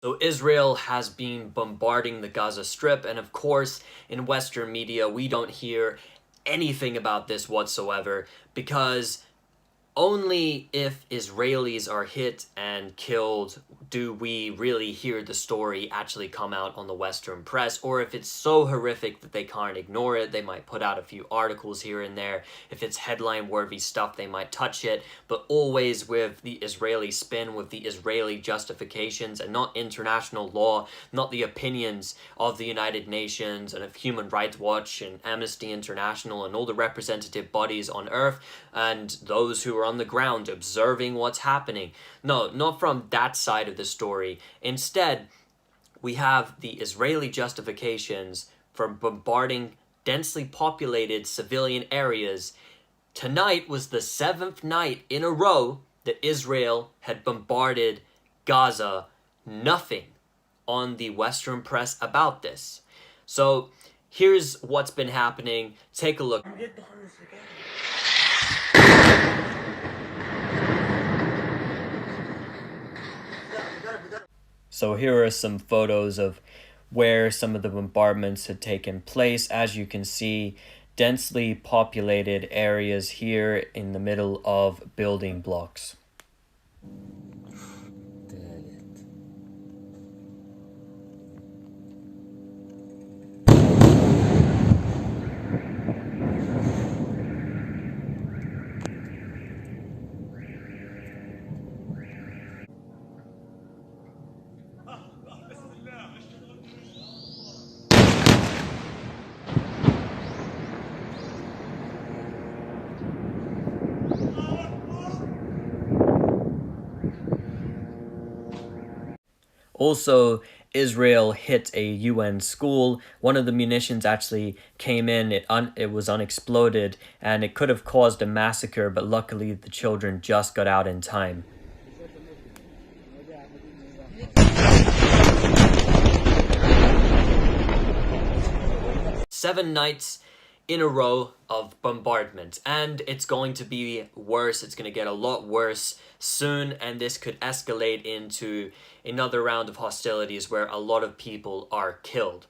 So Israel has been bombarding the Gaza Strip, and of course, in Western media, we don't hear anything about this whatsoever, because only if Israelis are hit and killed do we really hear the story actually come out on the Western press, or if it's so horrific that they can't ignore it, they might put out a few articles here and there. If it's headline-worthy stuff, they might touch it, but always with the Israeli spin, with the Israeli justifications, and not international law, not the opinions of the United Nations and of Human Rights Watch and Amnesty International and all the representative bodies on Earth, and those who are on the ground observing what's happening. No, not from that side of the story. Instead, we have the Israeli justifications for bombarding densely populated civilian areas. Tonight was the 7th night in a row that Israel had bombarded Gaza. Nothing on the Western press about this. So here's what's been happening. Take a look. So here are some photos of where some of the bombardments had taken place. As you can see, densely populated areas here in the middle of building blocks. Also, Israel hit a UN school. One of the munitions actually came in, it was unexploded, and it could have caused a massacre, but luckily the children just got out in time. Seven nights in a row of bombardment, and it's going to be worse. It's going to get a lot worse soon, and this could escalate into another round of hostilities where a lot of people are killed.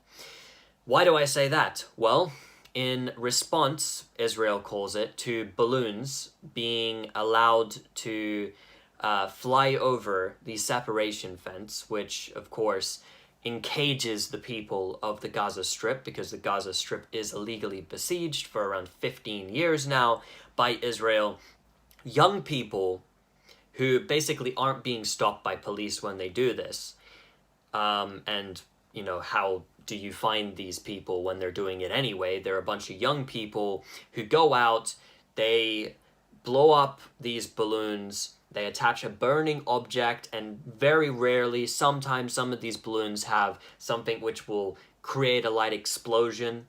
Why do I say that? Well, in response, Israel calls it, to balloons being allowed to fly over the separation fence, which of course encages the people of the Gaza Strip, because the Gaza Strip is illegally besieged for around 15 years now by Israel. Young people who basically aren't being stopped by police when they do this. And, you know, how do you find these people when they're doing it anyway? They're a bunch of young people who go out, they blow up these balloons, they attach a burning object, and very rarely, sometimes some of these balloons have something which will create a light explosion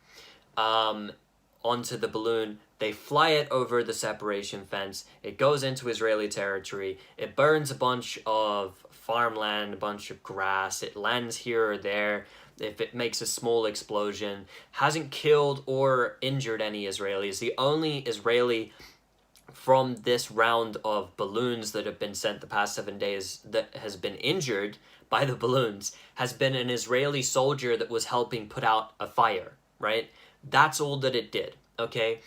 onto the balloon. They fly it over the separation fence. It goes into Israeli territory. It burns a bunch of farmland, a bunch of grass. It lands here or there. If it makes a small explosion, hasn't killed or injured any Israelis. The only Israeli from this round of balloons that have been sent the past 7 days that has been injured by the balloons has been an Israeli soldier that was helping put out a fire, right? That's all that it did, okay?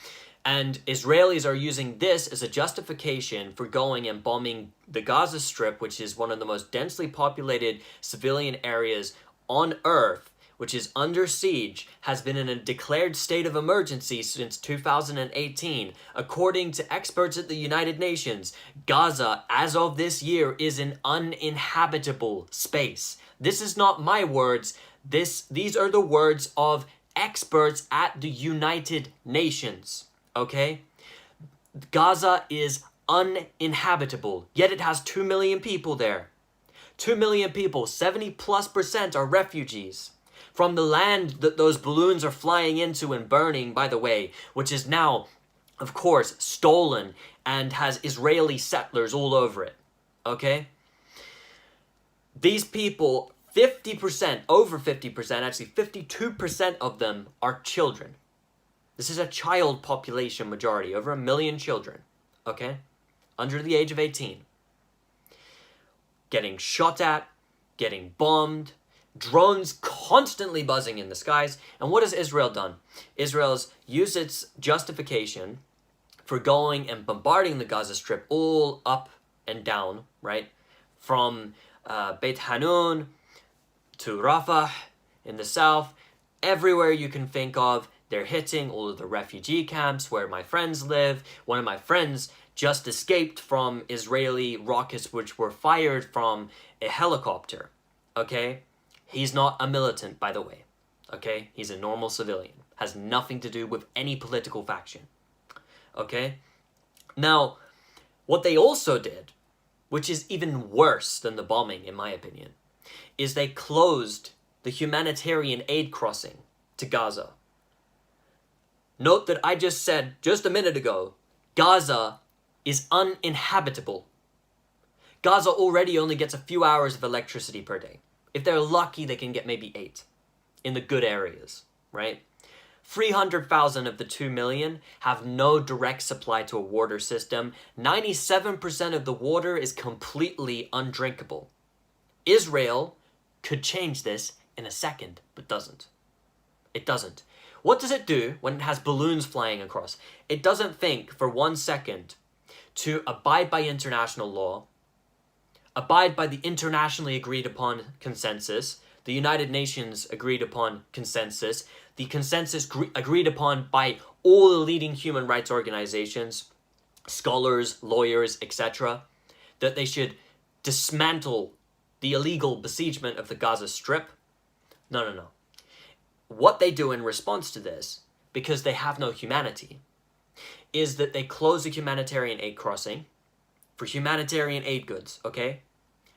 And Israelis are using this as a justification for going and bombing the Gaza Strip, which is one of the most densely populated civilian areas on Earth, which is under siege, has been in a declared state of emergency since 2018. According to experts at the United Nations, Gaza, as of this year, is an uninhabitable space. This is not my words. These are the words of experts at the United Nations, okay? Gaza is uninhabitable, yet it has 2 million people there. 2 million people, 70+% are refugees from the land that those balloons are flying into and burning, by the way, which is now, of course, stolen and has Israeli settlers all over it, okay? These people, 50%, over 50%, actually 52% of them are children. This is a child population majority, over 1 million children, okay? Under the age of 18. Getting shot at, getting bombed, drones constantly buzzing in the skies. And what has Israel done? Israel's used its justification for going and bombarding the Gaza Strip all up and down, right? From Beit Hanun to Rafah in the south, everywhere you can think of, they're hitting all of the refugee camps where my friends live. One of my friends just escaped from Israeli rockets which were fired from a helicopter, okay? He's not a militant, by the way, okay? He's a normal civilian. Has nothing to do with any political faction, okay? Now, what they also did, which is even worse than the bombing, in my opinion, is they closed the humanitarian aid crossing to Gaza. Note that I just said, just a minute ago, Gaza is uninhabitable. Gaza already only gets a few hours of electricity per day. If they're lucky, they can get maybe 8 in the good areas, right? 300,000 of the 2 million have no direct supply to a water system. 97% of the water is completely undrinkable. Israel could change this in a second, but doesn't. It doesn't. What does it do when it has balloons flying across? It doesn't think for 1 second to abide by international law, abide by the internationally agreed upon consensus, the United Nations agreed upon consensus, the consensus agreed upon by all the leading human rights organizations, scholars, lawyers, etc., that they should dismantle the illegal besiegement of the Gaza Strip. No. What they do in response to this, because they have no humanity, is that they close the humanitarian aid crossing for humanitarian aid goods, okay?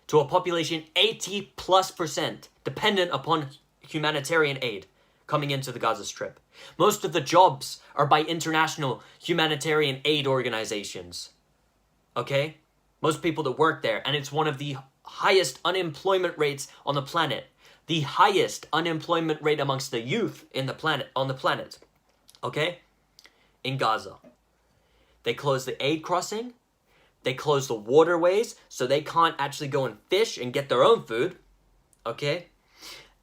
To a population 80+% dependent upon humanitarian aid coming into the Gaza Strip. Most of the jobs are by international humanitarian aid organizations, okay? Most people that work there, and it's one of the highest unemployment rates on the planet. The highest unemployment rate amongst the youth on the planet, okay? In Gaza. They close the aid crossing. They close the waterways, so they can't actually go and fish and get their own food, okay?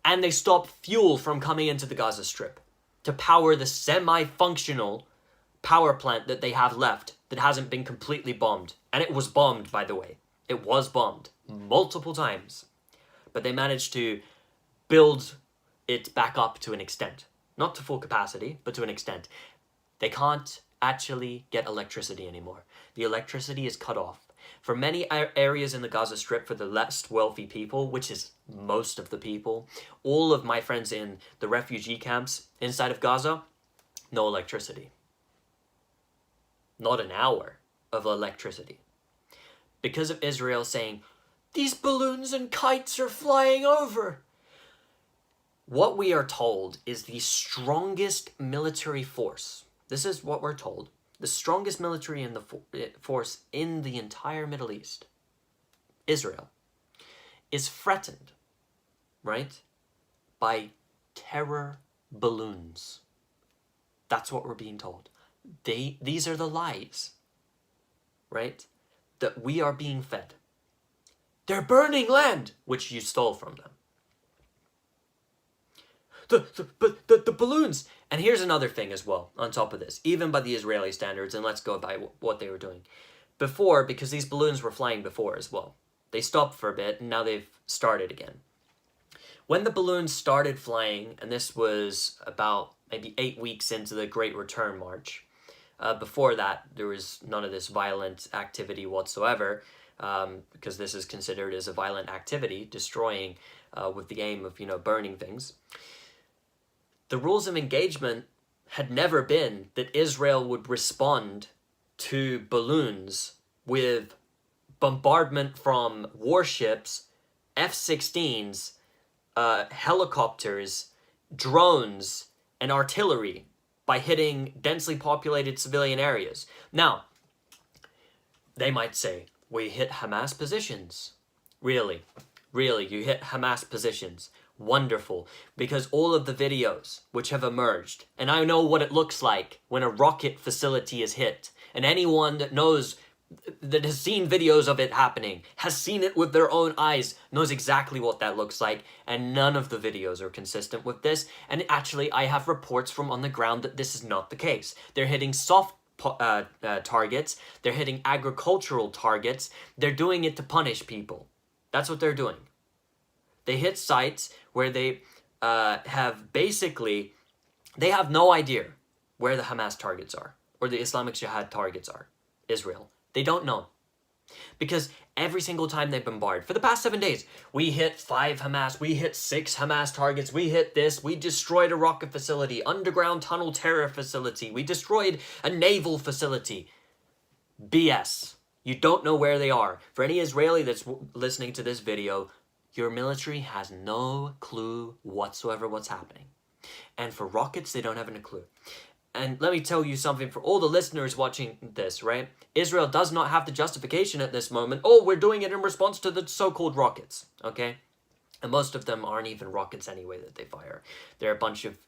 And they stop fuel from coming into the Gaza Strip to power the semi-functional power plant that they have left that hasn't been completely bombed. And it was bombed, by the way. It was bombed multiple times. But they managed to build it back up to an extent. Not to full capacity, but to an extent. They can't actually get electricity anymore. The electricity is cut off. For many areas in the Gaza Strip, for the less wealthy people, which is most of the people, all of my friends in the refugee camps inside of Gaza, no electricity. Not an hour of electricity. Because of Israel saying, these balloons and kites are flying over. What we are told is the strongest military force. This is what we're told. The strongest military in the force in the entire Middle East, Israel, is threatened, right, by terror balloons. That's what we're being told. These are the lies, right, that we are being fed. They're burning land, which you stole from them. The balloons. And here's another thing as well, on top of this, even by the Israeli standards, and let's go by what they were doing. Before, because these balloons were flying before as well. They stopped for a bit, and now they've started again. When the balloons started flying, and this was about maybe 8 weeks into the Great Return March, before that, there was none of this violent activity whatsoever, because this is considered as a violent activity, destroying with the aim of, burning things. The rules of engagement had never been that Israel would respond to balloons with bombardment from warships, F-16s, helicopters, drones, and artillery by hitting densely populated civilian areas. Now, they might say, we hit Hamas positions. Really, you hit Hamas positions. Wonderful, because all of the videos which have emerged, and I know what it looks like when a rocket facility is hit, and anyone that knows that has seen videos of it happening, has seen it with their own eyes, knows exactly what that looks like, and none of the videos are consistent with this. And actually, I have reports from on the ground that this is not the case. They're hitting soft targets, they're hitting agricultural targets, they're doing it to punish people. That's what they're doing. They hit sites where they have basically, they have no idea where the Hamas targets are, or the Islamic Jihad targets are, Israel. They don't know. Because every single time they bombard, for the past 7 days, we hit 5 Hamas, we hit 6 Hamas targets, we hit this, we destroyed a rocket facility, underground tunnel terror facility, we destroyed a naval facility. BS. You don't know where they are. For any Israeli that's listening to this video, your military has no clue whatsoever what's happening. And for rockets, they don't have any clue. And let me tell you something for all the listeners watching this, right? Israel does not have the justification at this moment. Oh, we're doing it in response to the so-called rockets, okay? And most of them aren't even rockets anyway that they fire. They're a bunch of,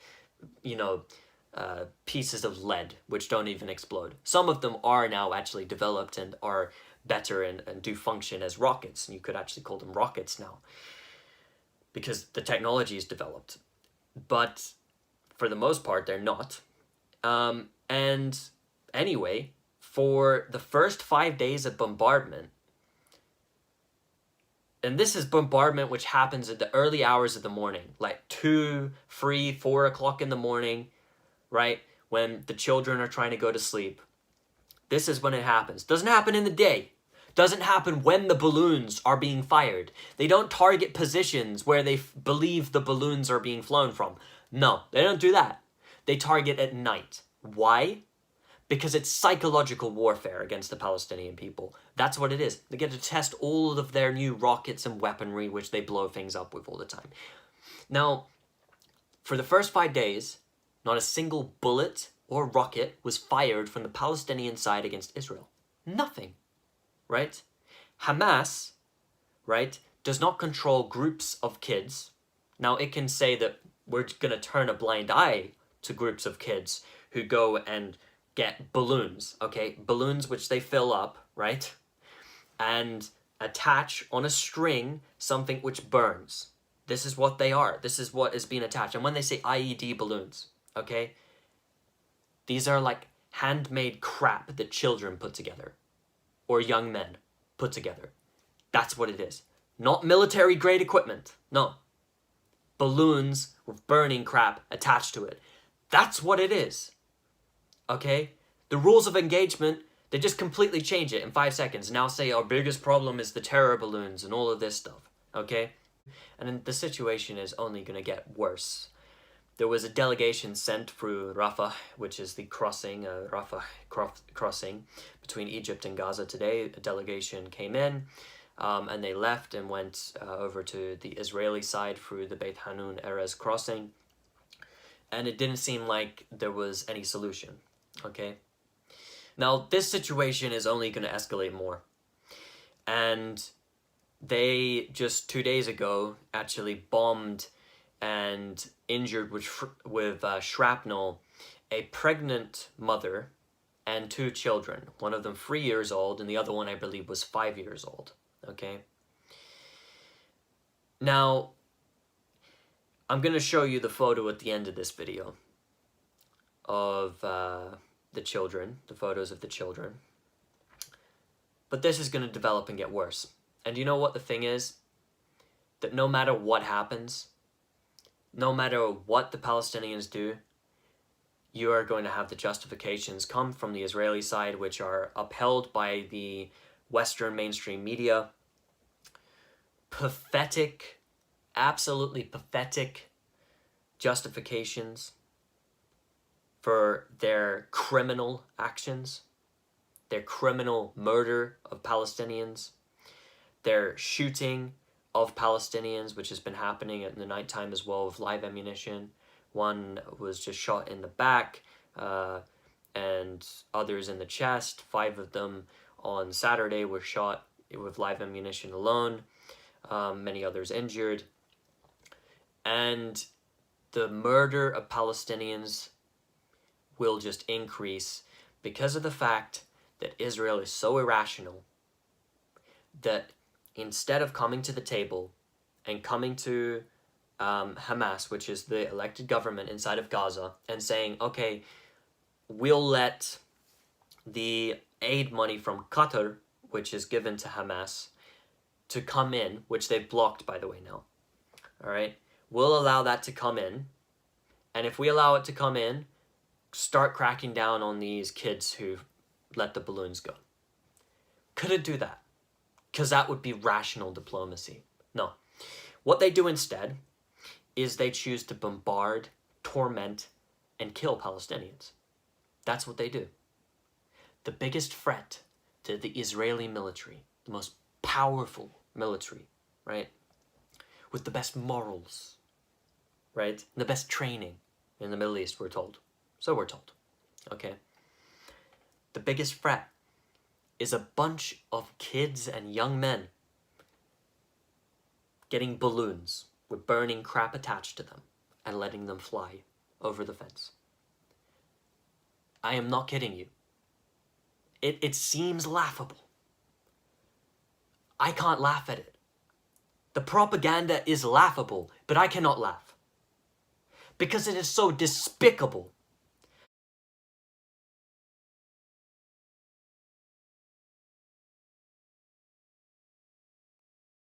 pieces of lead, which don't even explode. Some of them are now actually developed and are better and do function as rockets. And you could actually call them rockets now, because the technology is developed. But for the most part, they're not. And anyway, for the first 5 days of bombardment, and this is bombardment which happens at the early hours of the morning, like 2, 3, 4 o'clock in the morning, right? When the children are trying to go to sleep. This is when it happens. Doesn't happen in the day. Doesn't happen when the balloons are being fired. They don't target positions where they believe the balloons are being flown from. No, they don't do that. They target at night. Why? Because it's psychological warfare against the Palestinian people. That's what it is. They get to test all of their new rockets and weaponry, which they blow things up with all the time. Now, for the first 5 days, not a single bullet or rocket was fired from the Palestinian side against Israel. Nothing, right? Hamas, right, does not control groups of kids. Now, it can say that we're going to turn a blind eye to groups of kids who go and get balloons, okay? Balloons which they fill up, right? And attach on a string something which burns. This is what they are. This is what is being attached. And when they say IED balloons, okay? These are like handmade crap that children put together. Or young men put together. That's what it is. Not military grade equipment. No. Balloons with burning crap attached to it. That's what it is. Okay? The rules of engagement, they just completely change it in 5 seconds. Now say our biggest problem is the terror balloons and all of this stuff. Okay? And then the situation is only going to get worse. There was a delegation sent through Rafah, which is the crossing, crossing between Egypt and Gaza today. A delegation came in, and they left and went over to the Israeli side through the Beit Hanun Erez crossing. And it didn't seem like there was any solution, okay? Now, this situation is only going to escalate more. And they, just 2 days ago, actually bombed and injured with shrapnel a pregnant mother and 2 children. One of them 3 years old, and the other one, I believe, was 5 years old, okay? Now, I'm going to show you the photo at the end of this video of the children, the photos of the children. But this is going to develop and get worse. And you know what the thing is? That no matter what happens, no matter what the Palestinians do, you are going to have the justifications come from the Israeli side, which are upheld by the Western mainstream media. Pathetic, absolutely pathetic justifications for their criminal actions, their criminal murder of Palestinians, their shooting of Palestinians, which has been happening at the nighttime as well with live ammunition. One was just shot in the back, and others in the chest. 5 of them on Saturday were shot with live ammunition alone. Many others injured. And the murder of Palestinians will just increase because of the fact that Israel is so irrational that instead of coming to the table and coming to Hamas, which is the elected government inside of Gaza, and saying, okay, we'll let the aid money from Qatar, which is given to Hamas, to come in, which they've blocked, by the way, now. All right? We'll allow that to come in. And if we allow it to come in, start cracking down on these kids who let the balloons go. Could it do that? Because that would be rational diplomacy. No. What they do instead is they choose to bombard, torment, and kill Palestinians. That's what they do. The biggest threat to the Israeli military, the most powerful military, right? With the best morals, right? The best training in the Middle East, we're told. So we're told, okay? The biggest threat is a bunch of kids and young men getting balloons with burning crap attached to them and letting them fly over the fence. I am not kidding you. It seems laughable. I can't laugh at it. The propaganda is laughable, but I cannot laugh. Because it is so despicable